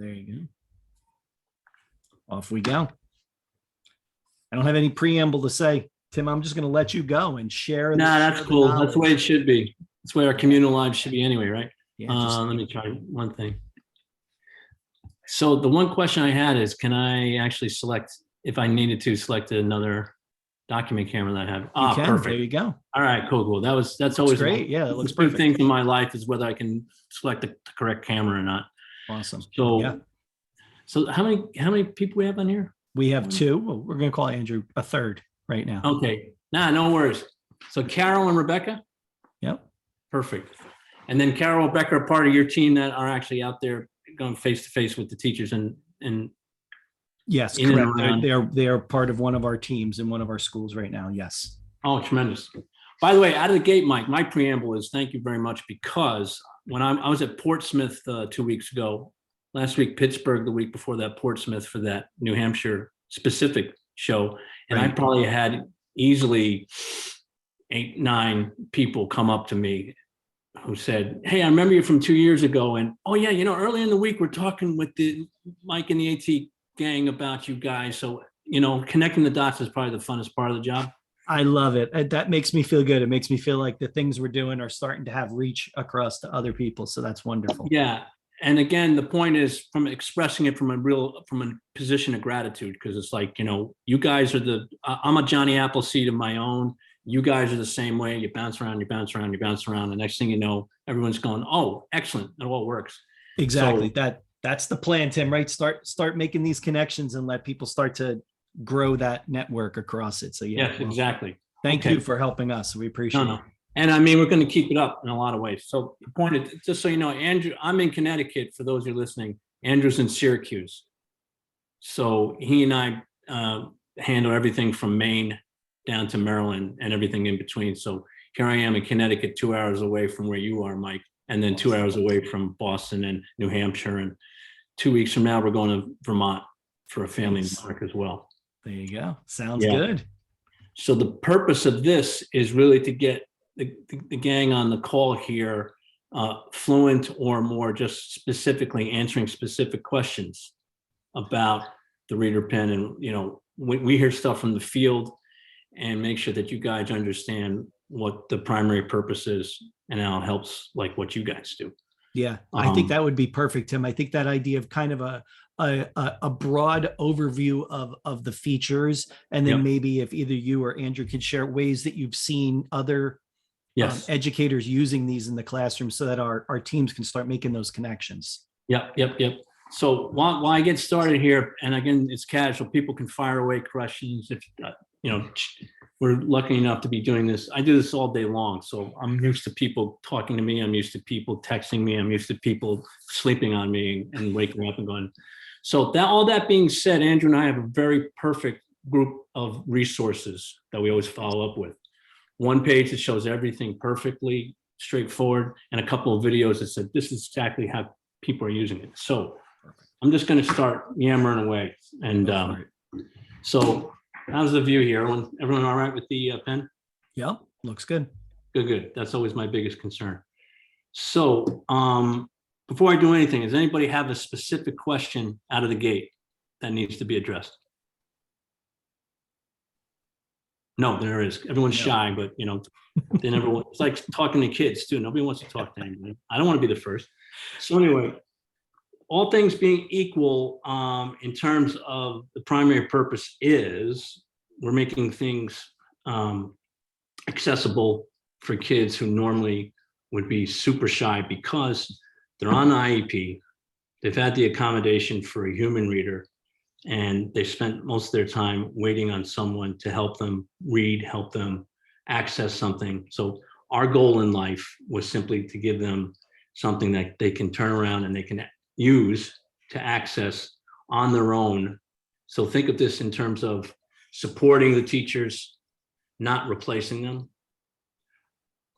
There you go. Off we go. I don't have any preamble to say. Tim, I'm just going to let you go and share. Nah, that's cool. That's the way it should be. That's the way our communal lives should be anyway, right? Yeah, Let me try one thing. So the one question I had is, can I actually select, if I needed to select another document camera that I have? you can. Perfect. There you go. All right, cool. That's Looks always great. Yeah, it looks big perfect. thing in my life is whether I can select the correct camera or not. Awesome. So, yeah. So how many people we have on here? We have two. We're going to call Andrew a third right now. Okay. Nah, no worries. So Carol and Rebecca? Yep. Perfect. And then Carol and Rebecca are part of your team that are actually out there going face to face with the teachers and yes, correct. They are part of one of our teams in one of our schools right now. Yes. Oh, tremendous. By the way, out of the gate, Mike, my preamble is thank you very much, because when I was at Portsmouth 2 weeks ago, last week Pittsburgh, the week before that Portsmouth for that New Hampshire specific show, and right. I probably had easily 8-9 people come up to me who said, "Hey, I remember you from 2 years ago, and oh yeah, earlier in the week we're talking with the Mike and the AT gang about you guys." So connecting the dots is probably the funnest part of the job. I love it. That makes me feel good. It makes me feel like the things we're doing are starting to have reach across to other people. So that's wonderful. Yeah. And again, the point is from expressing it from a position of gratitude, because it's like, you guys are I'm a Johnny Appleseed of my own. You guys are the same way. You bounce around, you bounce around, you bounce around. The next thing you know, everyone's going, "Oh, excellent. It all works." Exactly. So, that's the plan, Tim, right? Start making these connections and let people start to grow that network across it. So yeah, yes, exactly. Thank you for helping us. We appreciate it. And I mean, we're going to keep it up in a lot of ways. So the point is, just so you know, Andrew, I'm in Connecticut. For those who are listening, Andrew's in Syracuse. So he and I handle everything from Maine down to Maryland and everything in between. So here I am in Connecticut, 2 hours away from where you are, Mike, and then 2 hours away from Boston and New Hampshire. And 2 weeks from now, we're going to Vermont for a family mark as well. There you go. Sounds good. So the purpose of this is really to get the gang on the call here fluent or more just specifically answering specific questions about the reader pen. And, we hear stuff from the field and make sure that you guys understand what the primary purpose is and how it helps, like what you guys do. Yeah, I think that would be perfect, Tim. I think that idea of kind of a broad overview of the features, and then maybe if either you or Andrew could share ways that you've seen other educators using these in the classroom, so that our teams can start making those connections. Yep. So while I get started here, and again, it's casual, people can fire away questions. If we're lucky enough to be doing this. I do this all day long. So I'm used to people talking to me. I'm used to people texting me. I'm used to people sleeping on me and waking up and going. So all that being said, Andrew and I have a very perfect group of resources that we always follow up with. One page that shows everything perfectly straightforward, and a couple of videos that said, this is exactly how people are using it. So I'm just going to start yammering away. And so how's the view here? Everyone all right with the pen? Yeah, looks good. Good. That's always my biggest concern. So before I do anything, does anybody have a specific question out of the gate that needs to be addressed? No, there is. Everyone's shy, but they never want, it's like talking to kids too. Nobody wants to talk to anybody. I don't want to be the first. So anyway, all things being equal, in terms of the primary purpose is we're making things accessible for kids who normally would be super shy because they're on IEP, they've had the accommodation for a human reader, and they spent most of their time waiting on someone to help them read, help them access something. So our goal in life was simply to give them something that they can turn around and they can use to access on their own. So think of this in terms of supporting the teachers, not replacing them,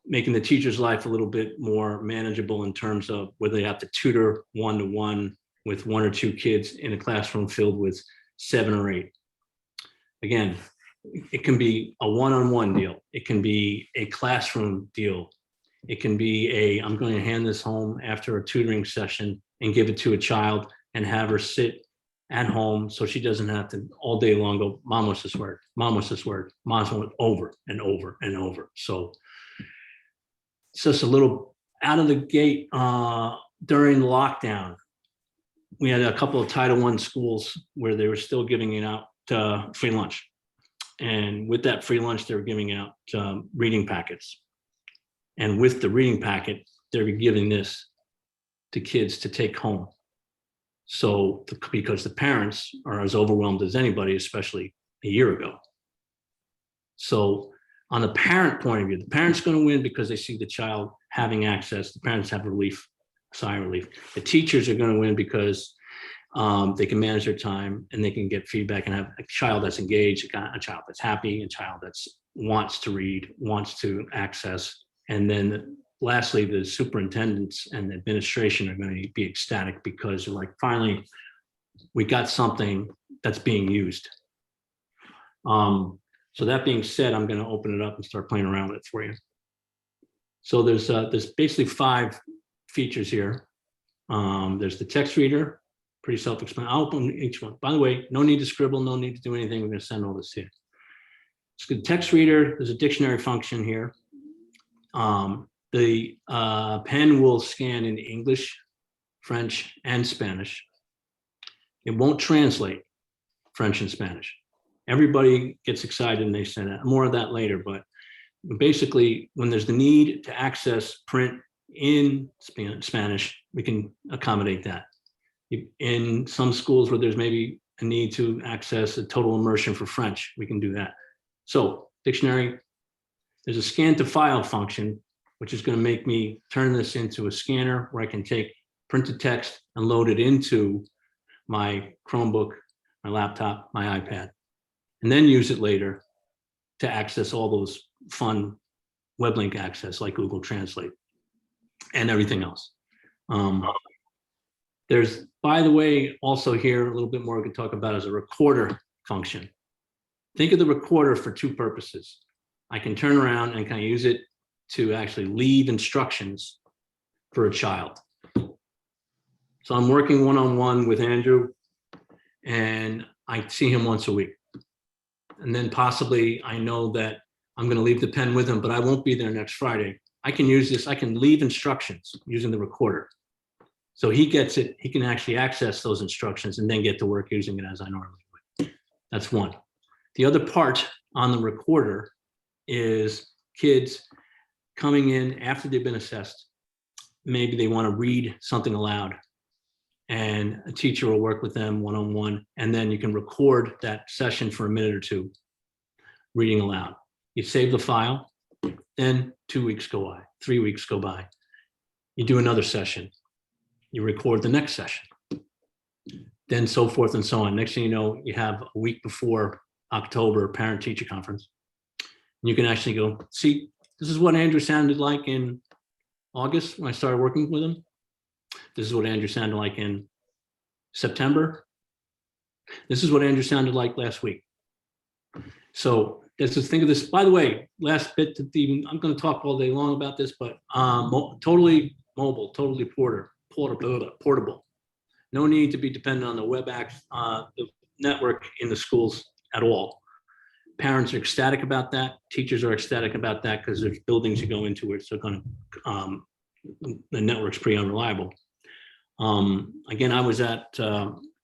making the teacher's life a little bit more manageable in terms of whether they have to tutor one-to-one with 1 or 2 kids in a classroom filled with 7 or 8. Again, it can be a one-on-one deal. It can be a classroom deal. It can be I'm going to hand this home after a tutoring session and give it to a child and have her sit at home so she doesn't have to all day long go, Mom, what's this word? Mom, what's this word? Mom's went over and over and over. So it's just a little out of the gate. During lockdown, we had a couple of Title I schools where they were still giving out free lunch. And with that free lunch, they were giving out reading packets. And with the reading packet, they were giving this to kids to take home. So, because the parents are as overwhelmed as anybody, especially a year ago. So on the parent point of view, the parent's going to win because they see the child having access. The parents have relief, sigh of relief. The teachers are going to win because they can manage their time and they can get feedback and have a child that's engaged, a child that's happy, a child that wants to read, wants to access. And then lastly, the superintendents and the administration are going to be ecstatic because they're like, finally, we got something that's being used. So that being said, I'm going to open it up and start playing around with it for you. So there's basically 5 features here. There's the text reader, pretty self-explanatory. I'll open each one. By the way, no need to scribble, no need to do anything. We're going to send all this here. So the text reader, there's a dictionary function here. The pen will scan in English, French, and Spanish. It won't translate French and Spanish. Everybody gets excited and they say that. More of that later, but basically when there's the need to access print in Spanish, we can accommodate that. In some schools where there's maybe a need to access a total immersion for French, we can do that. So dictionary, there's a scan to file function, which is going to make me turn this into a scanner where I can take printed text and load it into my Chromebook, my laptop, my iPad, and then use it later to access all those fun web link access like Google Translate and everything else. There's, by the way, also here a little bit more we can talk about as a recorder function. Think of the recorder for 2 purposes. I can turn around and can I use it to actually leave instructions for a child. So I'm working one-on-one with Andrew and I see him once a week. And then possibly I know that I'm going to leave the pen with him, but I won't be there next Friday. I can use this, I can leave instructions using the recorder. So he gets it, he can actually access those instructions and then get to work using it as I normally would. That's one. The other part on the recorder is kids coming in after they've been assessed. Maybe they want to read something aloud and a teacher will work with them one-on-one, and then you can record that session for a minute or 2 reading aloud. You save the file, then 2 weeks go by, 3 weeks go by. You do another session. You record the next session, then so forth and so on. Next thing you know, you have a week before October parent-teacher conference. And you can actually go, see, this is what Andrew sounded like in August when I started working with him. This is what Andrew sounded like in September. This is what Andrew sounded like last week. So let's just think of this. By the way, last bit to even, I'm going to talk all day long about this, but totally mobile, totally portable. No need to be dependent on the the network in the schools at all. Parents are ecstatic about that. Teachers are ecstatic about that because there's buildings you go into where it's going to, the network's pretty unreliable. Again, I was at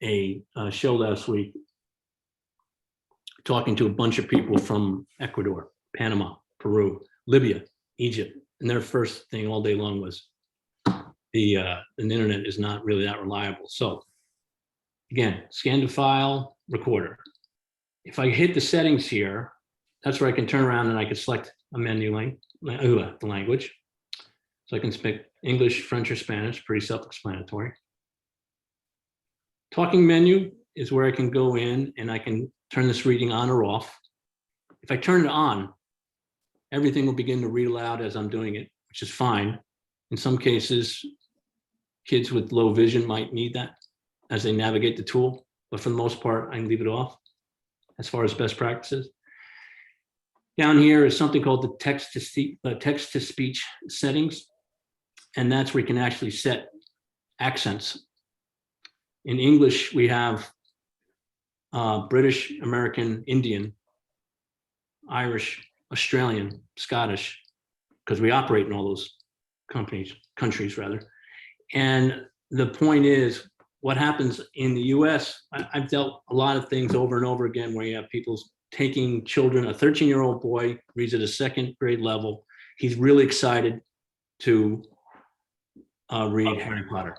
a show last week talking to a bunch of people from Ecuador, Panama, Peru, Libya, Egypt, and their first thing all day long was the internet is not really that reliable. So again, scan to file, recorder. If I hit the settings here, that's where I can turn around and I can select a menu link, the language. So I can speak English, French, or Spanish, pretty self-explanatory. Talking menu is where I can go in and I can turn this reading on or off. If I turn it on, everything will begin to read aloud as I'm doing it, which is fine. In some cases, kids with low vision might need that as they navigate the tool, but for the most part, I can leave it off as far as best practices. Down here is something called the text-to-speech settings, and that's where you can actually set accents. In English, we have British, American, Indian, Irish, Australian, Scottish, because we operate in all those countries rather. And the point is, what happens in the US, I've dealt a lot of things over and over again where you have people taking children, a 13-year-old boy reads at a second grade level. He's really excited to read Harry Potter.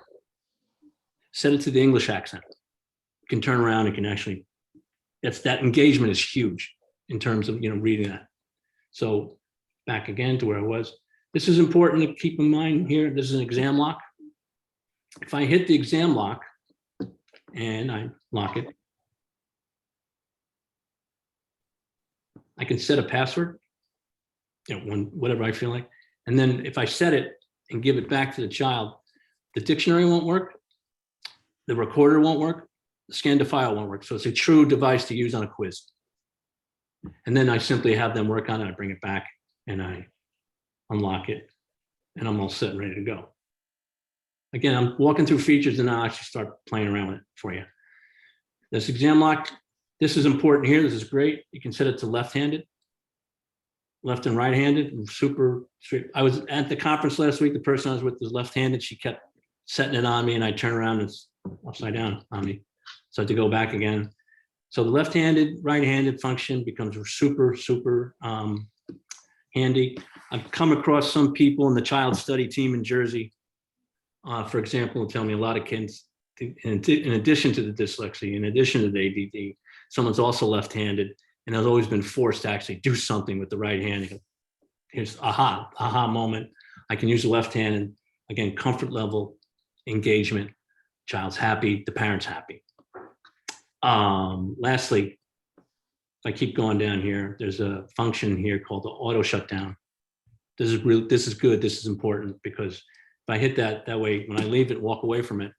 Set it to the English accent. You can turn around and can actually, that engagement is huge in terms of, reading that. So back again to where I was. This is important to keep in mind here. This is an exam lock. If I hit the exam lock and I lock it, I can set a password, whatever I feel like. And then if I set it and give it back to the child, the dictionary won't work, the recorder won't work, the scan to file won't work. So it's a true device to use on a quiz. And then I simply have them work on it. I bring it back and I unlock it and I'm all set and ready to go. Again, I'm walking through features and I'll actually start playing around with it for you. This exam lock, this is important here. This is great. You can set it to left-handed, left and right-handed, super straight. I was at the conference last week. The person I was with was left-handed. She kept setting it on me and I turn around and it's upside down on me. So I had to go back again. So the left-handed, right-handed function becomes super, super handy. I've come across some people in the child study team in Jersey, for example, tell me a lot of kids, in addition to the dyslexia, in addition to the ADD, someone's also left-handed and has always been forced to actually do something with the right hand. Here's aha moment. I can use the left hand and again, comfort level, engagement, child's happy, the parent's happy. Lastly, if I keep going down here, there's a function here called the auto shutdown. This is good, this is important because if I hit that way, when I leave it, walk away from it,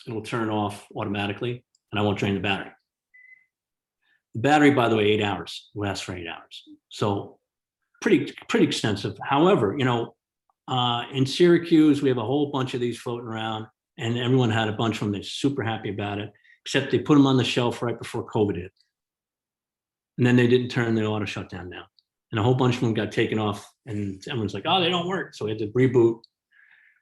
it will turn off automatically and I won't drain the battery. The battery, by the way, 8 hours, lasts for 8 hours. So pretty extensive. However, in Syracuse, we have a whole bunch of these floating around and everyone had a bunch of them. They're super happy about it, except they put them on the shelf right before COVID hit. And then they didn't turn the auto shutdown down. And a whole bunch of them got taken off and everyone's like, oh, they don't work. So we had to reboot.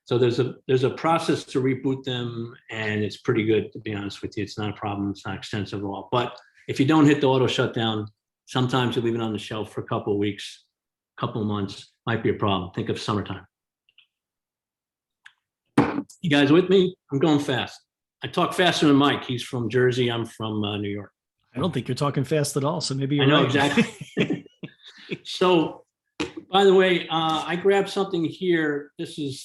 So there's a process to reboot them and it's pretty good, to be honest with you. It's not a problem, it's not extensive at all. But if you don't hit the auto shutdown, sometimes you leave it on the shelf for a couple of weeks, couple of months, might be a problem. Think of summertime. You guys with me? I'm going fast. I talk faster than Mike. He's from Jersey. I'm from New York. I don't think you're talking fast at all. So maybe you're I know, right. exactly. So, by the way, I grabbed something here. This is,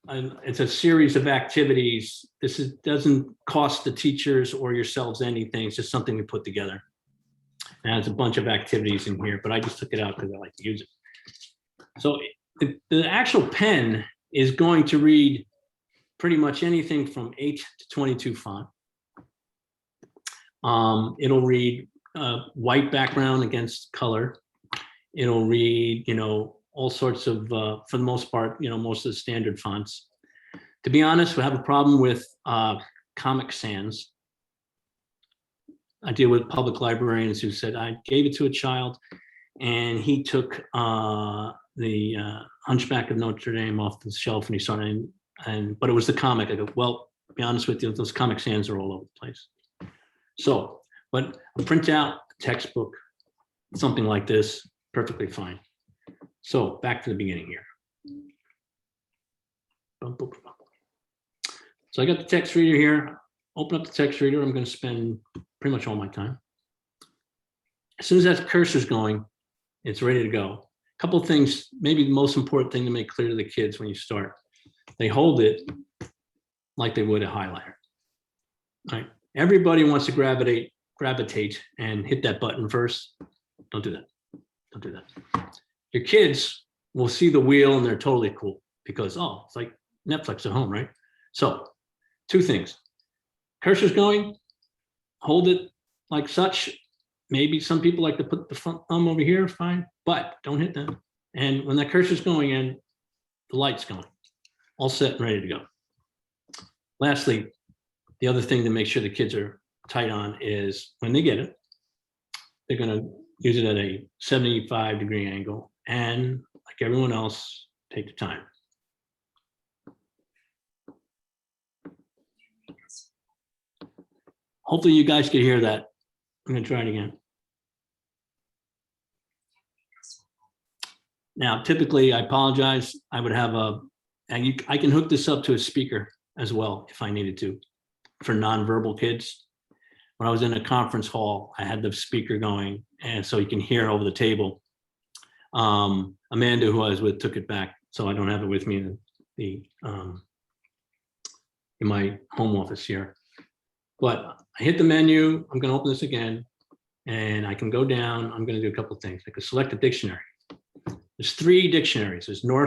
it's a series of activities. This doesn't cost the teachers or yourselves anything. It's just something we put together. And there's a bunch of activities in here, but I just took it out because I like to use it. So the actual pen is going to read pretty much anything from 8 to 22 font. It'll read white background against color. It'll read, all sorts of, for the most part, most of the standard fonts. To be honest, we have a problem with Comic Sans. I deal with public librarians who said, I gave it to a child and he took the Hunchback of Notre Dame off the shelf and he started, but it was the comic. I go, well, to be honest with you, those Comic Sans are all over the place. So, but a printout, a textbook, something like this, perfectly fine. So back to the beginning here. So I got the text reader here. Open up the text reader. I'm going to spend pretty much all my time. As soon as that cursor's going, it's ready to go. A couple of things, maybe the most important thing to make clear to the kids when you start. They hold it like they would a highlighter. Right? Everybody wants to gravitate and hit that button first. Don't do that. Don't do that. Your kids will see the wheel and they're totally cool because, oh, it's like Netflix at home, right? So 2 things. Cursor's going, hold it like such. Maybe some people like to put the front thumb over here, fine, but don't hit that. And when that cursor's going in, the light's going. All set and ready to go. lastly, the other thing to make sure the kids are tight on is when they get it, they're going to use it at a 75-degree angle, and like everyone else, take the time. Hopefully you guys can hear that. I'm going to try it again. Now, typically, I apologize. I would have I can hook this up to a speaker as well if I needed to for nonverbal kids. When I was in a conference hall, I had the speaker going, and so you can hear over the table. Amanda, who I was with, took it back, so I don't have it with me in my home office here. But I hit the menu. I'm going to open this again, and I can go down. I'm going to do a couple of things. I can select a dictionary. There's 3 dictionaries. There's New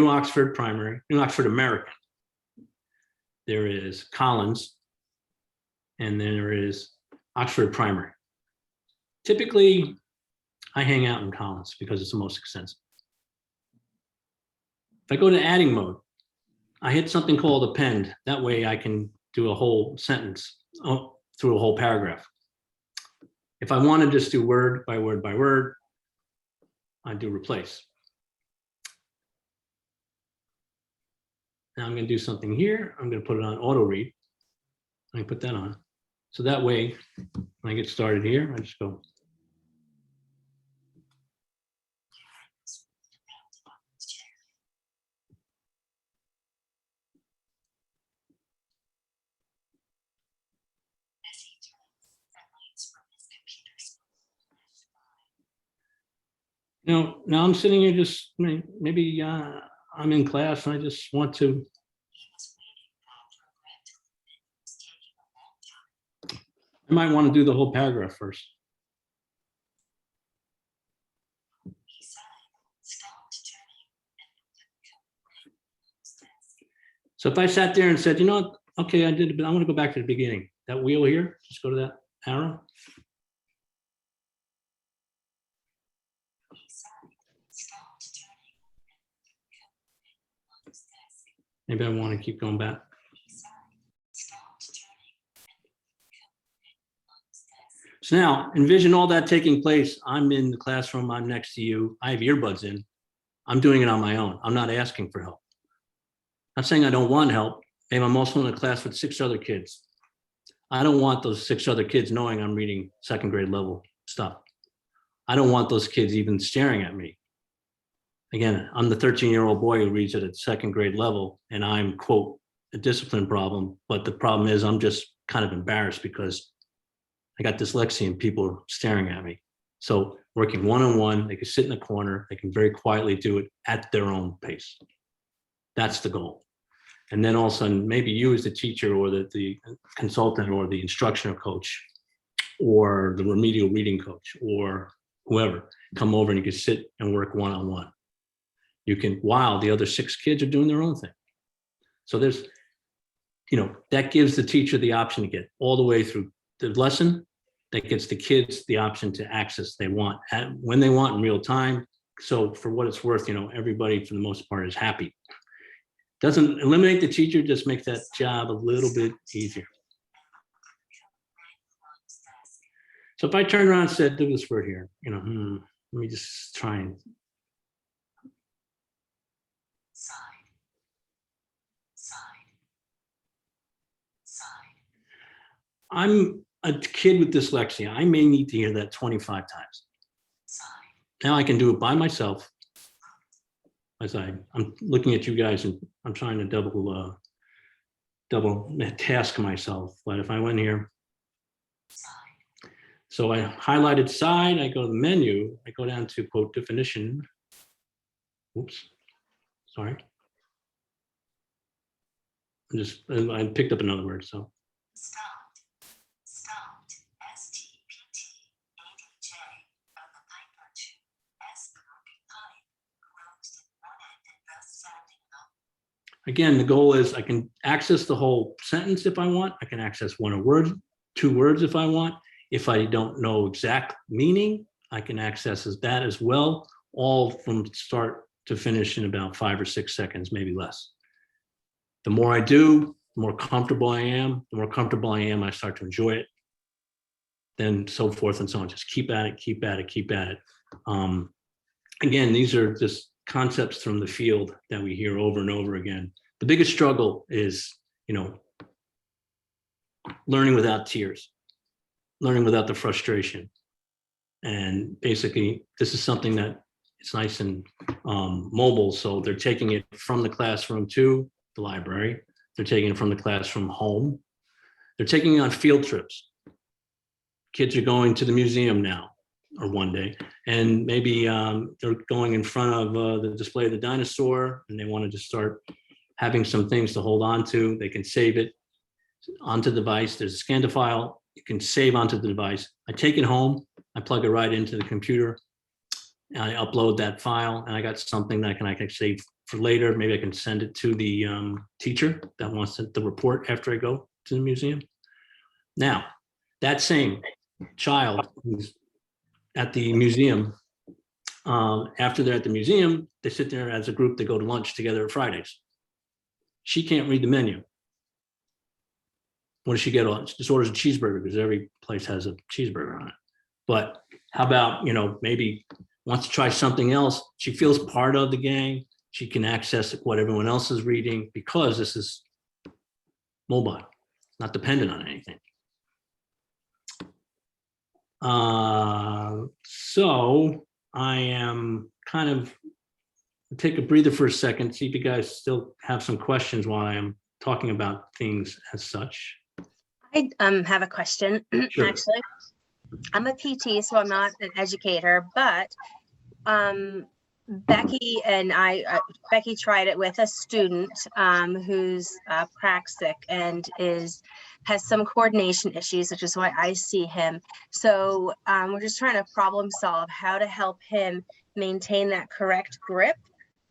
Oxford Primary, New Oxford American. There is Collins, and then there is Oxford Primary. Typically, I hang out in Collins because it's the most extensive. If I go to adding mode, I hit something called append. That way I can do a whole sentence through a whole paragraph. If I want to just do word by word by word, I do replace. Now I'm going to do something here. I'm going to put it on auto read. I can put that on. So that way, when I get started here, I just go. Now I'm sitting here just maybe I'm in class and I just want to. I might want to do the whole paragraph first. So if I sat there and said, you know what, okay, I did it, but I want to go back to the beginning. That wheel here, just go to that arrow. Maybe I want to keep going back. So now envision all that taking place. I'm in the classroom, I'm next to you, I have earbuds in. I'm doing it on my own. I'm not asking for help. I'm not saying I don't want help. Maybe I'm also in a class with 6 other kids. I don't want those 6 other kids knowing I'm reading 2nd grade level stuff. I don't want those kids even staring at me. Again, I'm the 13-year-old boy who reads at a 2nd grade level, and I'm, quote, a discipline problem. But the problem is I'm just kind of embarrassed because I got dyslexia and people are staring at me. So working one-on-one, they can sit in the corner, they can very quietly do it at their own pace. That's the goal. And then all of a sudden, maybe you as the teacher or the consultant or the instructional coach or the remedial reading coach or whoever, come over and you can sit and work one-on-one. You can, while the other 6 kids are doing their own thing. So there's, that gives the teacher the option to get all the way through the lesson. That gets the kids the option to access they want when they want in real time. So for what it's worth, everybody for the most part is happy. Doesn't eliminate the teacher, just makes that job a little bit easier. So if I turned around and said, do this word here, let me just try and. I'm a kid with dyslexia. I may need to hear that 25 times. Now I can do it by myself. As I'm looking at you guys and I'm trying to double task myself. But if I went here, so I highlighted side, I go to the menu, I go down to quote definition. Oops, sorry. I picked up another word, so. Again, the goal is I can access the whole sentence if I want. I can access 1 word, 2 words if I want. If I don't know exact meaning, I can access that as well, all from start to finish in about 5 or 6 seconds, maybe less. The more I do, the more comfortable I am. The more comfortable I am, I start to enjoy it. Then so forth and so on. Just keep at it, keep at it, keep at it. Again, these are just concepts from the field that we hear over and over again. The biggest struggle is, learning without tears, learning without the frustration. And basically, this is something that it's nice and mobile. So they're taking it from the classroom to the library. They're taking it from the classroom home. They're taking it on field trips. Kids are going to the museum now, or one day, and maybe they're going in front of the display of the dinosaur, and they want to just start having some things to hold on to. They can save it onto the device. There's a scan to file. You can save onto the device. I take it home. I plug it right into the computer. And I upload that file, and I got something that I can save for later. Maybe I can send it to the teacher that wants the report after I go to the museum. Now, that same child who's at the museum, after they're at the museum, they sit there as a group, they go to lunch together at Fridays. She can't read the menu. What does she get on? She just orders a cheeseburger because every place has a cheeseburger on it. But how about, maybe wants to try something else. She feels part of the gang. She can access what everyone else is reading because this is mobile, not dependent on anything. So I am kind of take a breather for a second, see if you guys still have some questions while I am talking about things as such. I have a question. Sure. Actually, I'm a PT, so I'm not an educator, but Becky and Becky tried it with a student who's praxic and has some coordination issues, which is why I see him. So we're just trying to problem solve how to help him maintain that correct grip.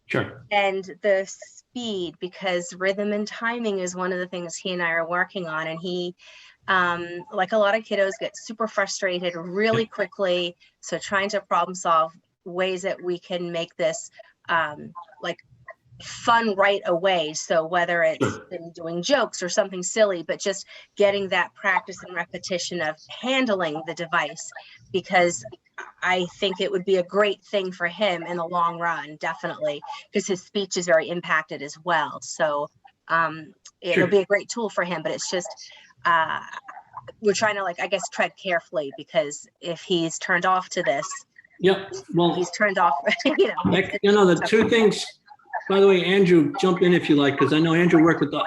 Sure. And the speed, because rhythm and timing is one of the things he and I are working on. And he, like a lot of kiddos, get super frustrated really quickly. So trying to problem solve ways that we can make this like fun right away. So whether it's doing jokes or something silly, but just getting that practice and repetition of handling the device, because I think it would be a great thing for him in the long run, definitely, because his speech is very impacted as well. So it'll be a great tool for him, but it's just we're trying to, I guess, tread carefully, because if he's turned off to this, well, he's turned off. The two things. By the way, Andrew, jump in if you like, because I know Andrew worked with the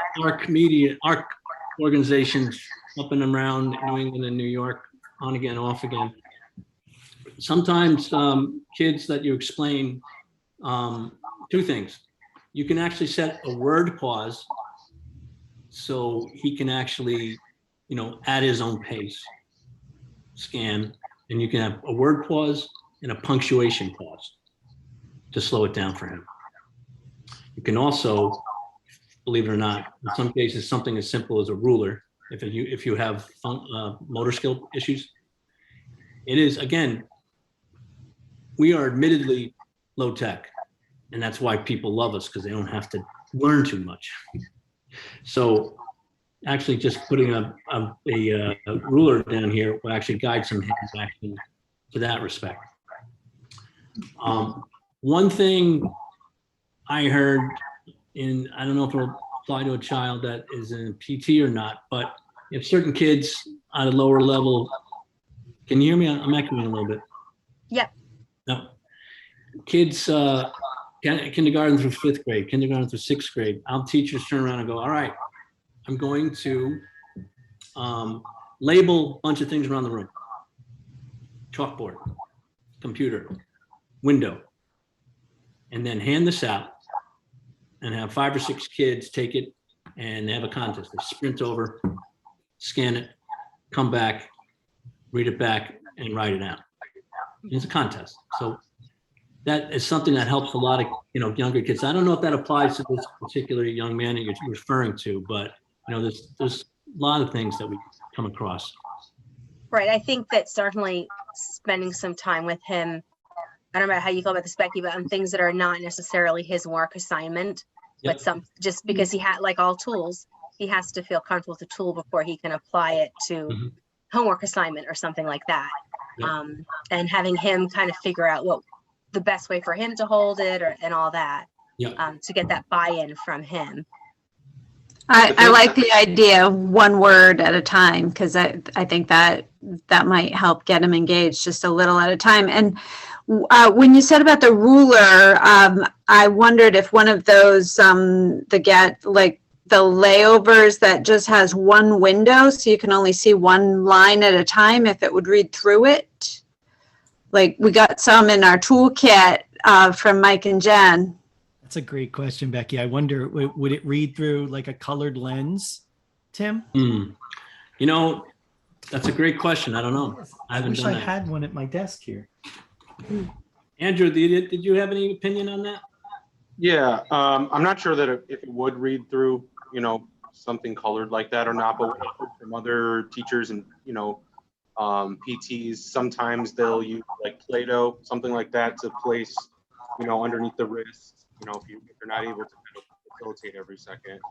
ARC organizations up and around New England and New York, on again, off again. Sometimes kids that you explain, two things. You can actually set a word pause so he can actually, at his own pace, scan, and you can have a word pause and a punctuation pause to slow it down for him. You can also, believe it or not, in some cases, something as simple as a ruler, if you have motor skill issues. It is, again, we are admittedly low tech, and that's why people love us, because they don't have to learn too much. So actually just putting a ruler down here will actually guide some hands action to that respect. One thing I heard I don't know if it'll apply to a child that is in PT or not, but if certain kids at a lower level, can you hear me? I'm echoing a little bit. Yeah. No. Kids, kindergarten through 5th grade, kindergarten through 6th grade, our teachers turn around and go, all right, I'm going to label a bunch of things around the room. Chalkboard, computer, window, and then hand this out and have 5 or 6 kids take it and they have a contest. They sprint over, scan it, come back, read it back, and write it out. It's a contest. So that is something that helps a lot of younger kids. I don't know if that applies to this particular young man that you're referring to, but there's a lot of things that we come across. Right. I think that certainly spending some time with him, I don't know how you feel about this, Becky, but on things that are not necessarily his work assignment, with some, just because he had, like all tools, he has to feel comfortable with the tool before he can apply it to homework assignment or something like that. And having him kind of figure out what the best way for him to hold it and all that, to get that buy-in from him. I like the idea of one word at a time, because I think that might help get him engaged just a little at a time. And when you said about the ruler, I wondered if one of those, the layovers that just has one window, so you can only see one line at a time, if it would read through it. Like we got some in our toolkit from Mike and Jen. That's a great question, Becky. I wonder, would it read through like a colored lens, Tim? You know, that's a great question. I don't know. I haven't wish done I that. had one at my desk here. Andrew, did you have any opinion on that? Yeah, I'm not sure that if it would read through, something colored like that or not, but from other teachers and, PTs, sometimes they'll use like Play-Doh, something like that to place, underneath the wrist. If you're not able to kind of facilitate every second,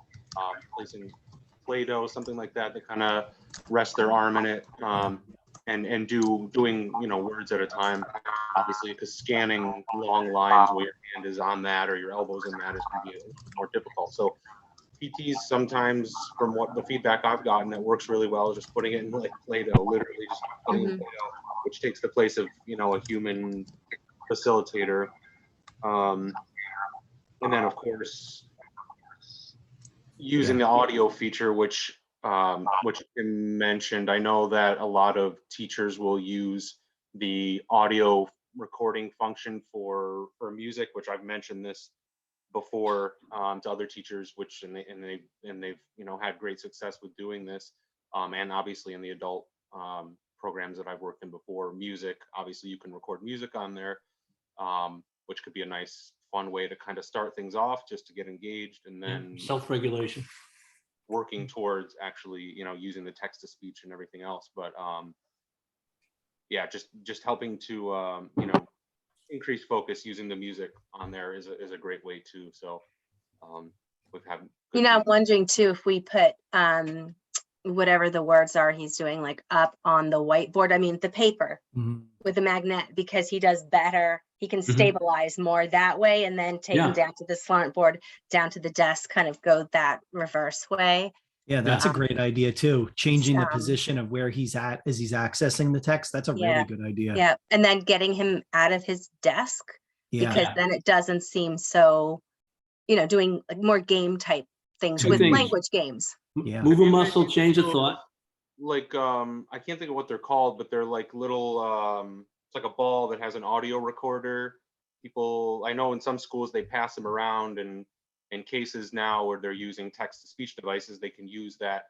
placing Play-Doh, something like that, to kind of rest their arm in it, and doing words at a time, obviously, because scanning long lines where your hand is on that or your elbows in that is going to be more difficult. So PTs sometimes, from what the feedback I've gotten, that works really well is just putting it in like Play-Doh, literally just putting it in Play-Doh, which takes the place of a human facilitator. And then, of course, using the audio feature, which you mentioned, I know that a lot of teachers will use the audio recording function for music, which I've mentioned this before to other teachers, and they've had great success with doing this, and obviously in the adult programs that I've worked in before, music, obviously you can record music on there, which could be a nice fun way to kind of start things off, just to get engaged, and then Self-regulation, working towards actually using the text to speech and everything else. But yeah, just helping to increase focus using the music on there is a great way too. So we've had I'm wondering too if we put whatever the words are he's doing, like up on the whiteboard, I mean the paper with the magnet, because he does better, he can stabilize more that way, and then take him down to the slant board, down to the desk, kind of go that reverse way. Yeah, that's a great idea too. Changing the position of where he's at as he's accessing the text. That's a really good idea. Yeah, and then getting him out of his desk, because then it doesn't seem so, doing like more game type things with language games. Yeah, move a muscle, change a thought. Like I can't think of what they're called, but they're like little it's like a ball that has an audio recorder. People, I know in some schools they pass them around, and in cases now where they're using text-to-speech devices, they can use that.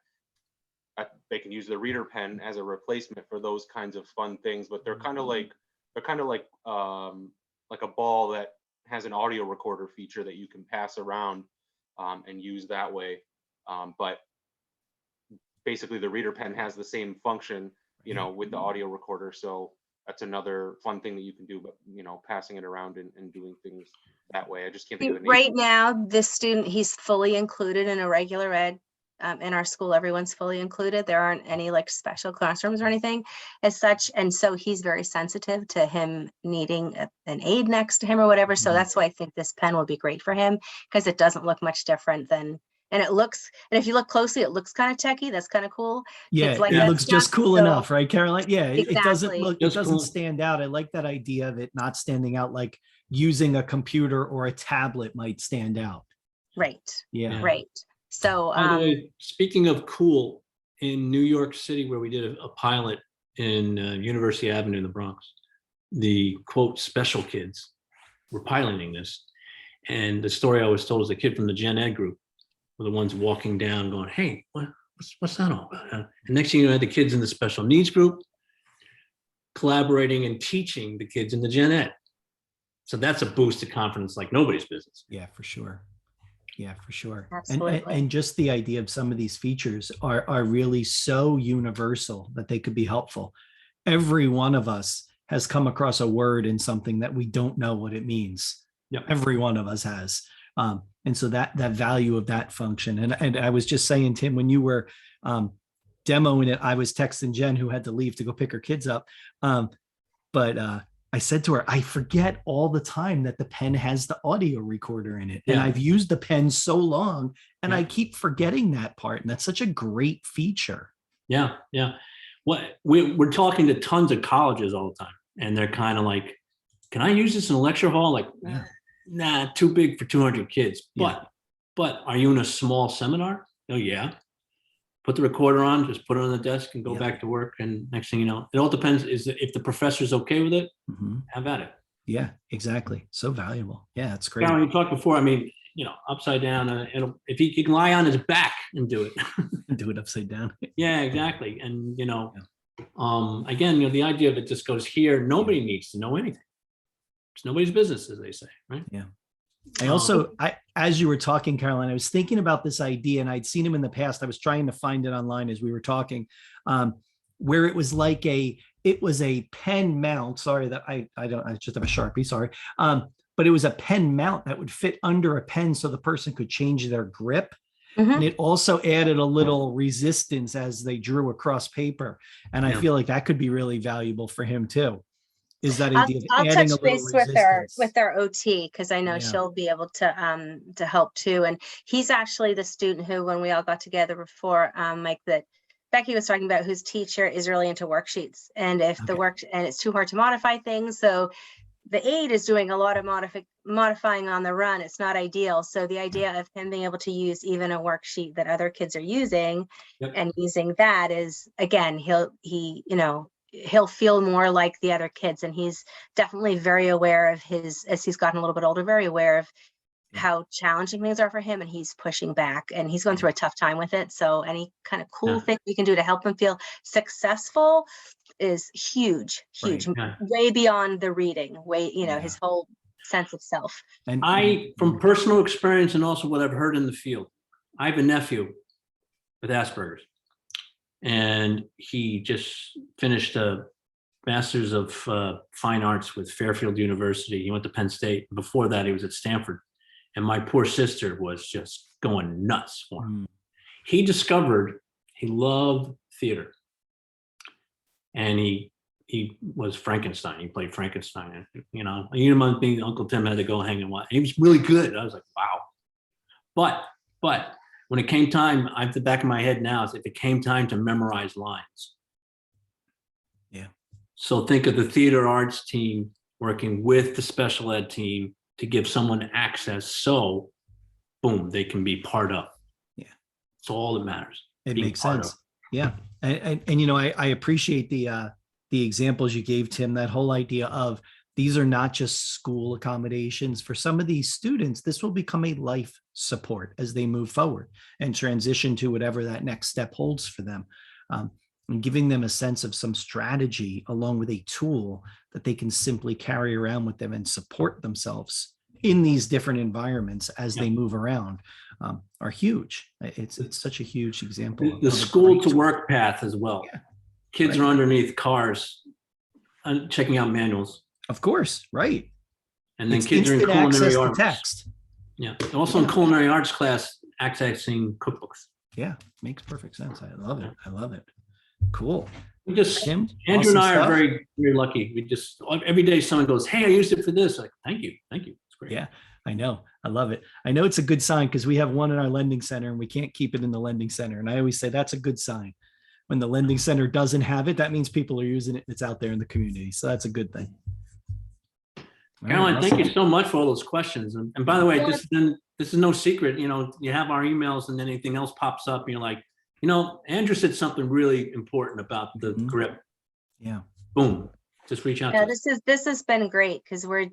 They can use the reader pen as a replacement for those kinds of fun things. But they're kind of like a ball that has an audio recorder feature that you can pass around and use that way. But basically, the reader pen has the same function, with the audio recorder. So that's another fun thing that you can do, but passing it around and doing things that way. I just can't think of the name. Right now, this student, he's fully included in a regular ed. In our school, everyone's fully included. There aren't any like special classrooms or anything as such. And so he's very sensitive to him needing an aid next to him or whatever. So that's why I think this pen will be great for him, because it doesn't look much different than, and if you look closely, it looks kind of techie. That's kind of cool. Yeah, it's like it looks just cool enough, right, Caroline? Yeah, exactly. It doesn't look, it doesn't cool. stand out. I like that idea of it not standing out, like using a computer or a tablet might stand out. Right. Yeah. Right. So By the way, speaking of cool, in New York City, where we did a pilot in University Avenue in the Bronx, the quote special kids were piloting this, and the story I was told is a kid from the Gen Ed group were the ones walking down going, hey, what's that all about? And next thing you know, had the kids in the special needs group collaborating and teaching the kids in the Gen Ed. So that's a boost to confidence like nobody's business. Yeah, for sure. Yeah, for sure. Absolutely. And just the idea of some of these features are really so universal that they could be helpful. Every one of us has come across a word in something that we don't know what it means. Yep. Every one of us has. And so that value of that function. And I was just saying, Tim, when you were demoing it, I was texting Jen, who had to leave to go pick her kids up. But I said to her, I forget all the time that the pen has the audio recorder in it. And I've used the pen so long, and I keep forgetting that part. And that's such a great feature. Yeah. Yeah. We're talking to tons of colleges all the time, and they're kind of like, can I use this in a lecture hall? Like, nah, too big for 200 kids. But are you in a small seminar? Oh yeah. Put the recorder on, just put it on the desk and go back to work. And next thing you know, it all depends if the professor's okay with it, have at it. Yeah, exactly. So valuable. Yeah, that's great. Carol, you talked before, I mean, upside down, if he can lie on his back and do it. Do it upside down. Yeah, exactly. And, again, the idea of it just goes here. Nobody needs to know anything. It's nobody's business, as they say, right? Yeah. As you were talking, Caroline, I was thinking about this idea, and I'd seen him in the past. I was trying to find it online as we were talking, where it was like a pen mount. Sorry that I just have a Sharpie, sorry. But it was a pen mount that would fit under a pen so the person could change their grip. And it also added a little resistance as they drew across paper. And I feel like that could be really valuable for him too. Is that idea of I'll adding touch a little base resistance. with our OT, because I know she'll be able to help too. And he's actually the student who, when we all got together before, Mike, that Becky was talking about, whose teacher is really into worksheets, and if and it's too hard to modify things, so the aide is doing a lot of modifying on the run. It's not ideal. So the idea of him being able to use even a worksheet that other kids are using and using that is, again, he'll feel more like the other kids. And he's definitely very aware of as he's gotten a little bit older, very aware of how challenging things are for him, and he's pushing back, and he's going through a tough time with it. So any kind of cool thing we can do to help him feel successful is huge, way beyond the reading, his whole sense of self. And from personal experience and also what I've heard in the field, I have a nephew with Asperger's, and he just finished a Master's of Fine Arts with Fairfield University. He went to Penn State. Before that, he was at Stanford. And my poor sister was just going nuts for him. He discovered he loved theater. And he was Frankenstein. He played Frankenstein. Being Uncle Tim had to go hang and watch. He was really good. I was like, wow. But when it came time, I have the back of my head now, is if it came time to memorize lines. Yeah. So think of the theater arts team working with the special ed team to give someone access, so boom, they can be part of. Yeah. It's all that matters. It makes sense. Yeah. And I appreciate the examples you gave, Tim, that whole idea of these are not just school accommodations. For some of these students, this will become a life support as they move forward and transition to whatever that next step holds for them. And giving them a sense of some strategy along with a tool that they can simply carry around with them and support themselves in these different environments as they move around are huge. It's such a huge example. The school to work path as well. Yeah. Kids are underneath cars checking out manuals. Of course, right. And then kids are in culinary arts. Text. Yeah. Also in culinary arts class, accessing cookbooks. Yeah, makes perfect sense. I love it. Cool. Tim, Andrew and I are very, very lucky. We just, every day someone goes, hey, I used it for this. Like, thank you. It's great. Yeah, I know. I love it. I know it's a good sign because we have one in our lending center and we can't keep it in the lending center. And I always say that's a good sign. When the lending center doesn't have it, that means people are using it. It's out there in the community. So that's a good thing. Caroline, thank you so much for all those questions. And by the way, this is no secret. You have our emails, and then anything else pops up and you're like, Andrew said something really important about the grip. Yeah. Boom. Just reach out. Yeah, this has been great because we're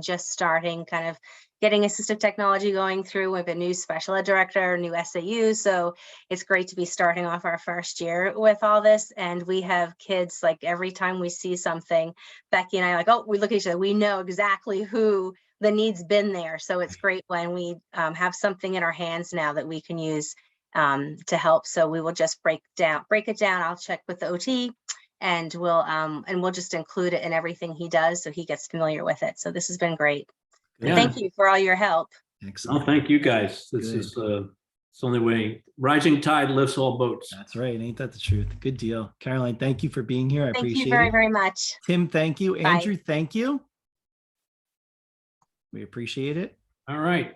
just starting kind of getting assistive technology going through with a new special ed director, new SAU. So it's great to be starting off our first year with all this. And we have kids, like every time we see something, Becky and I we look at each other, we know exactly who the need's been there. So it's great when we have something in our hands now that we can use to help. So we will just break it down. I'll check with the OT and we'll just include it in everything he does so he gets familiar with it. So this has been great. Yeah. Thank you for all your help. Excellent. thank you guys. This Good. is it's the only way. Rising tide lifts all boats. That's right. Ain't that the truth? Good deal. Caroline, thank you for being here. I Thank appreciate you very, it. very much. Tim, thank you. Bye. Andrew, thank you. We appreciate it. All right.